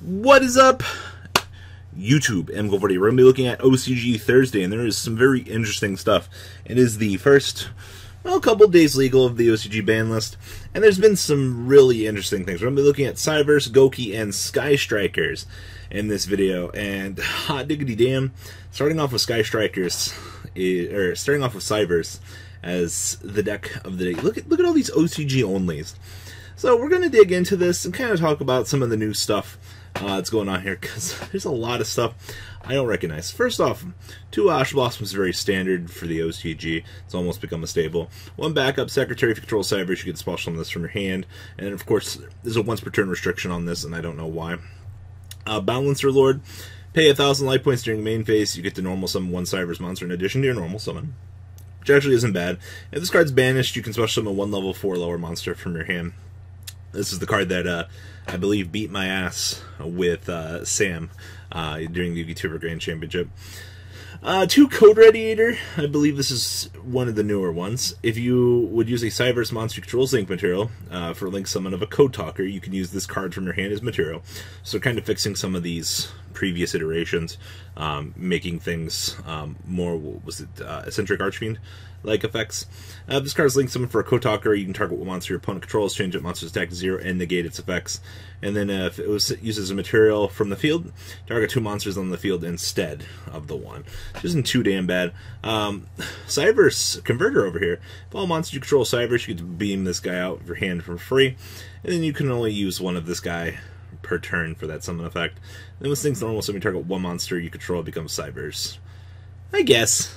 What is up, YouTube? MGold40. We're going to be looking at OCG Thursday, and there is some very interesting stuff. It is the first, well, couple days legal of the OCG ban list, and there's been some really interesting things. We're going to be looking at Cyberse, Gouki, and Strikers in this video, and hot diggity damn, starting off with Strikers, or starting off with Cyberse as the deck of the day. Look at all these OCG onlys. So we're going to dig into this and kind of talk about some of the new stuff that's going on here, because there's a lot of stuff I don't recognize. First off, 2 Ash Blossoms is very standard for the OCG. It's almost become a staple. 1 backup Secretary. If you control Cyberse, you get to special summon this from your hand. And of course, there's a once per turn restriction on this, and I don't know why. Balancer Lord. Pay 1,000 life points during main phase. You get to normal summon 1 Cyberse monster in addition to your normal summon, which actually isn't bad. If this card's banished, you can special summon 1 level 4 lower monster from your hand. This is the card that I believe beat my ass with Sam during the Yugioh Grand Championship. 2 Code Radiator. I believe this is one of the newer ones. If you would use a Cyberse monster controls link material for link summon of a Code Talker, you can use this card from your hand as material. So kind of fixing some of these previous iterations, making things more, what was it, Eccentric Archfiend like effects. This card is linked summon for a Code Talker. You can target what monster your opponent controls, change that monster's attack to 0, and negate its effects. And then if it was used as a material from the field, target 2 monsters on the field instead of the 1. Which isn't too damn bad. Cyberse Converter over here. If all monsters you control Cyberse, you get to beam this guy out of your hand for free. And then you can only use 1 of this guy per turn for that summon effect. Then this thing's normal, so when you target 1 monster you control, it becomes Cyberse. I guess.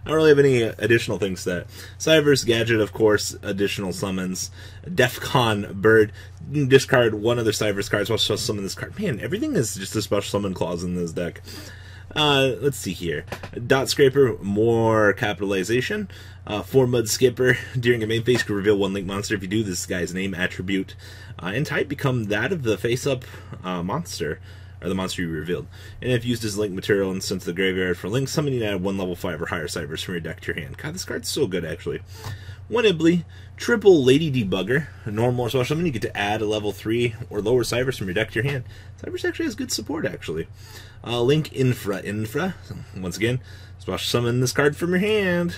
I don't really have any additional things to that. Cyberse Gadget, of course, additional summons. Defcon Bird. You can discard 1 other Cyberse card, special summon this card. Man, everything is just a special summon clause in this deck. Let's see here. Dot Scraper, more capitalization. 4 Mud Skipper. During a main phase, you can reveal 1 link monster. If you do, this guy's name, attribute, and type become that of the face-up monster, or the monster you revealed. And if used as link material and sent to the graveyard for link summon, you add 1 level 5 or higher Cyberse from your deck to your hand. God, this card's so good, actually. 1 Ibley, triple Lady Debugger, normal or special summon, you get to add a level 3 or lower Cyberse from your deck to your hand. Cyberse actually has good support, actually. Link Infra. Once again, special summon this card from your hand.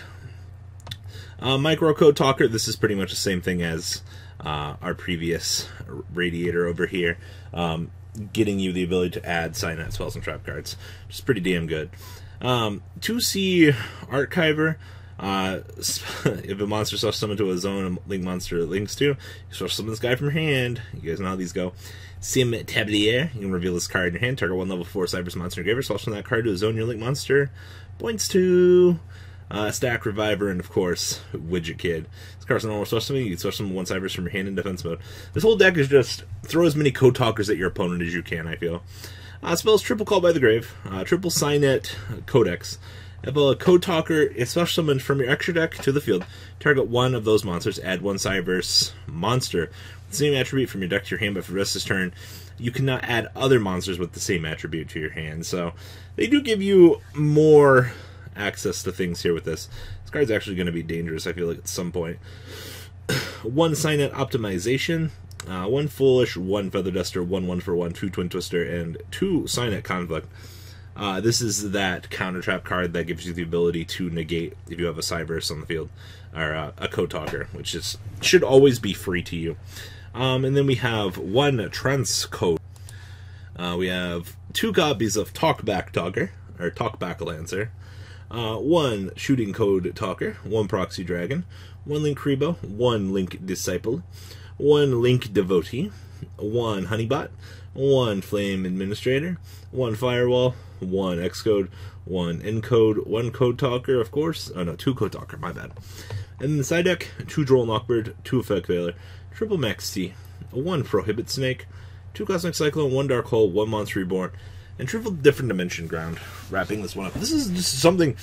Micro Code Talker, this is pretty much the same thing as our previous Radiator over here. Getting you the ability to add sign-out spells and trap cards, which is pretty damn good. 2C Archiver. If a monster special summon to a zone a link monster it links to, you special summon this guy from your hand. You guys know how these go. Sim Tablier. You can reveal this card in your hand. Target 1 level 4 Cyberse monster in your graveyard. Special summon that card to a zone your link monster points to. Stack Reviver, and of course, Widget Kid. This card's normal special summon. You can special summon 1 Cyberse from your hand in defense mode. This whole deck is just throw as many Code Talkers at your opponent as you can, I feel. Spells Triple Call by the Grave, Triple Signet Codex. If a Code Talker is special summoned from your extra deck to the field, target 1 of those monsters, add 1 Cyberse monster with the same attribute from your deck to your hand, but for the rest of this turn, you cannot add other monsters with the same attribute to your hand. So they do give you more access to things here with this. This card's actually going to be dangerous, I feel like, at some point. 1 Signet Optimization, 1 Foolish, 1 Feather Duster, 1 1-for-1, 2 Twin Twister, and 2 Signet Conflict. This is that counter trap card that gives you the ability to negate if you have a Cyberse on the field, or a Code Talker, which should always be free to you. And then we have 1 Transcode. We have 2 copies of Talkback Talker, or Talkback Lancer. 1 Shooting Code Talker, 1 Proxy Dragon, 1 Link Rebo, 1 Link Disciple, 1 Link Devotee, 1 Honeybot, 1 Flame Administrator, 1 Firewall, 1 Xcode, 1 Encode, 1 Code Talker, of course. Oh no, 2 Code Talker, my bad. And in the side deck, 2 Droll Knockbird, 2 Effect Veiler, Triple Max T, 1 Prohibit Snake, 2 Cosmic Cyclone, 1 Dark Hole, 1 Monster Reborn, and triple Different Dimension Ground, wrapping this one up. This is just something,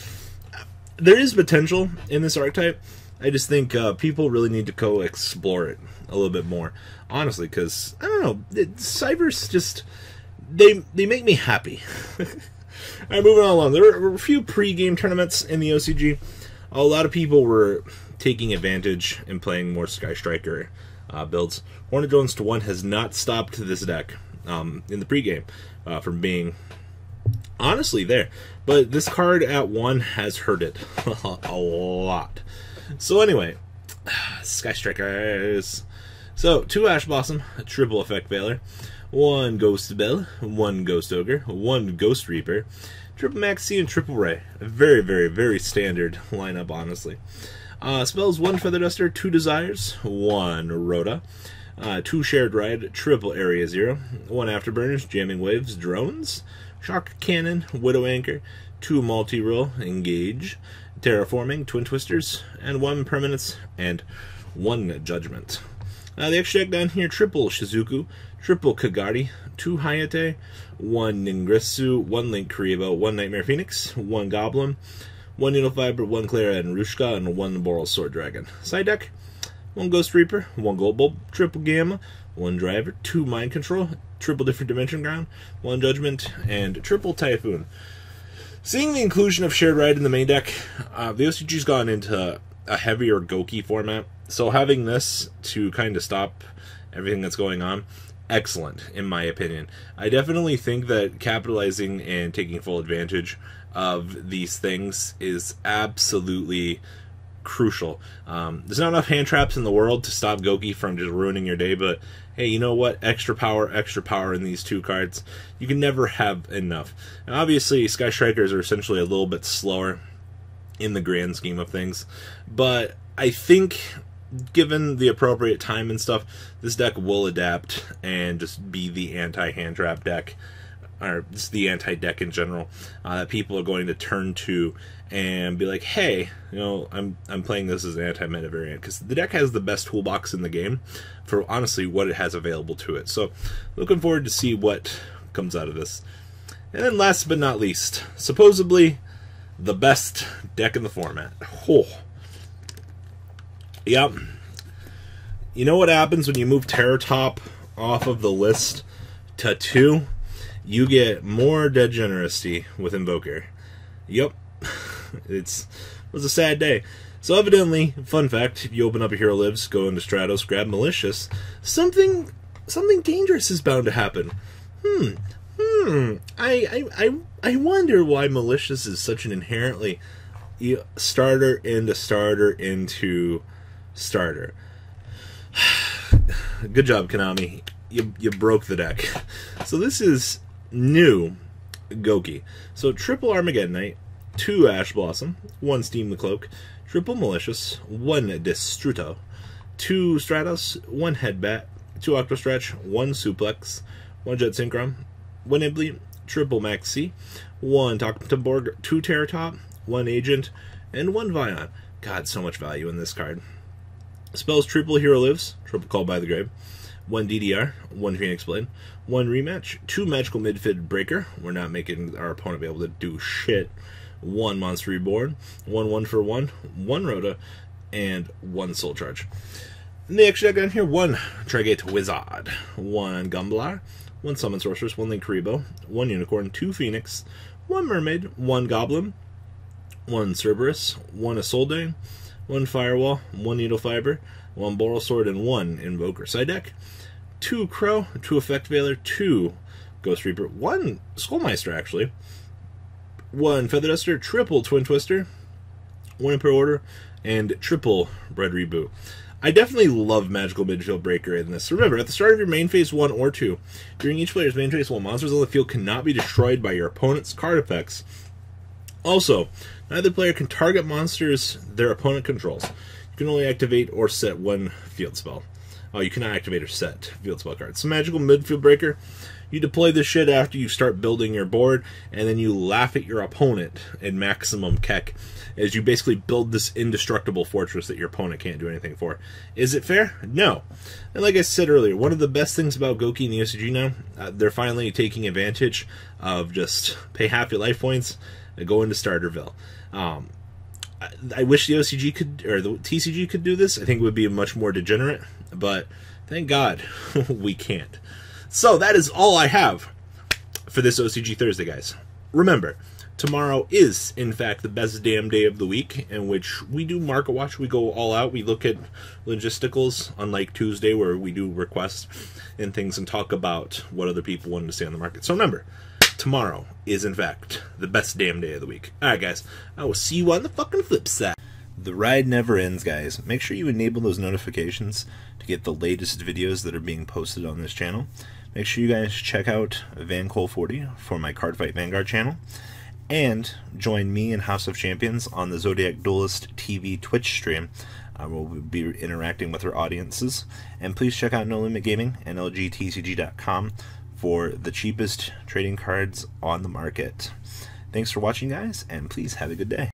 there is potential in this archetype. I just think people really need to go explore it a little bit more, honestly, because, I don't know, Cyberse just, they make me happy. Alright, moving on along. There were a few pre-game tournaments in the OCG. A lot of people were taking advantage and playing more Striker builds. Hornet Jones to 1 has not stopped this deck. in the pregame from being honestly there. But this card at 1 has hurt it a lot. So anyway, Sky Strikers. So 2 Ash Blossom, a triple effect Veiler, 1 Ghost Bell, 1 Ghost Ogre, 1 Ghost Reaper, triple Maxi, and triple Ray. A very, very, very standard lineup, honestly. Spells 1 Feather Duster, 2 Desires, 1 Rhoda, 2 Shared Ride, triple Area 0, 1 Afterburners, Jamming Waves, Drones, Shock Cannon, Widow Anchor, 2 Multi-Roll, Engage, Terraforming, Twin Twisters, and 1 Permanence, and 1 Judgment. The extra deck down here, triple Shizuku, triple Kagari, 2 Hayate, 1 Ningresu, 1 Link Kuribo, 1 Nightmare Phoenix, 1 Goblin, 1 Needle Fiber, 1 Clara and Rushka, and 1 Boral Sword Dragon. Side deck, 1 Ghost Reaper, 1 Gold Bulb, triple Gamma, 1 Driver, 2 Mind Control, triple Different Dimension Ground, 1 Judgment, and triple Typhoon. Seeing the inclusion of Shared Ride in the main deck, the OCG's gone into a heavier Gouki format, so having this to kind of stop everything that's going on, excellent, in my opinion. I definitely think that capitalizing and taking full advantage of these things is absolutely crucial. There's not enough hand traps in the world to stop Gouki from just ruining your day, but hey, you know what? Extra power in these 2 cards. You can never have enough. And obviously, Sky Strikers are essentially a little bit slower in the grand scheme of things, but I think given the appropriate time and stuff, this deck will adapt and just be the anti-hand trap deck, or just the anti-deck in general, that people are going to turn to and be like, hey, you know, I'm playing this as an anti-meta variant, because the deck has the best toolbox in the game for honestly what it has available to it. So looking forward to see what comes out of this. And then last but not least, supposedly the best deck in the format. Oh. Yep. You know what happens when you move Terror Top off of the list to 2? You get more Degeneracy with Invoker. Yep. It was a sad day. So evidently, fun fact, if you open up a Hero Lives, go into Stratos, grab Malicious, something dangerous is bound to happen. I wonder why Malicious is such an inherently starter into starter into starter. Good job, Konami. You broke the deck. So this is new Gouki. So triple Armageddon Knight, 2 Ash Blossom, 1 Steam the Cloak, triple Malicious, 1 Destruto, 2 Stratos, 1 Headbat, 2 Octostretch, 1 Suplex, 1 Jet Synchron, 1 Ibly, triple Maxi, 1 Toktenborg, 2 Terror Top, 1 Agent, and 1 Vion. God, so much value in this card. Spells triple Hero Lives, triple Call by the Grave, 1 DDR, 1 Phoenix Blade, 1 Rematch, 2 Magical Midfield Breaker. We're not making our opponent be able to do shit. 1 Monster Reborn, 1 for 1, 1 Rhoda, and 1 Soul Charge. And the extra deck down here, 1 Trigate Wizard, 1 Gumblar, 1 Summon Sorceress, 1 Link Kuribo, 1 Unicorn, 2 Phoenix, 1 Mermaid, 1 Goblin, 1 Cerberus, 1 Isolde, 1 Firewall, 1 Needle Fiber, 1 Boral Sword, and 1 Invoker. Side deck, 2 Crow, 2 Effect Veiler, 2 Ghost Reaper, 1 Skullmeister actually, 1 Feather Duster, triple Twin Twister, 1 Imperial Order, and triple Bread Reboot. I definitely love Magical Midfield Breaker in this. Remember, at the start of your main phase 1 or 2, during each player's main phase, while monsters on the field cannot be destroyed by your opponent's card effects. Also, neither player can target monsters their opponent controls. You can only activate or set 1 field spell. Oh, you cannot activate or set field spell cards. So Magical Midfield Breaker, you deploy this shit after you start building your board, and then you laugh at your opponent in maximum Keck as you basically build this indestructible fortress that your opponent can't do anything for. Is it fair? No. And like I said earlier, one of the best things about Gouki and the OCG now, they're finally taking advantage of just pay half your life points and go into Starterville. I wish the OCG could, or the TCG could do this. I think it would be much more degenerate, but thank God we can't. So that is all I have for this OCG Thursday, guys. Remember, Tomorrow is, in fact, the best damn day of the week, in which we do market watch. We go all out. We look at logisticals, unlike Tuesday, where we do requests and things and talk about what other people want to see on the market. So remember, tomorrow is, in fact, the best damn day of the week. All right, guys. I will see you on the fucking flip side. The ride never ends, guys. Make sure you enable those notifications to get the latest videos that are being posted on this channel. Make sure you guys check out VanCole40 for my Cardfight Vanguard channel. And join me and House of Champions on the Zodiac Duelist TV Twitch stream. We'll be interacting with our audiences. And please check out No Limit Gaming and LGTCG.com for the cheapest trading cards on the market. Thanks for watching, guys, and please have a good day.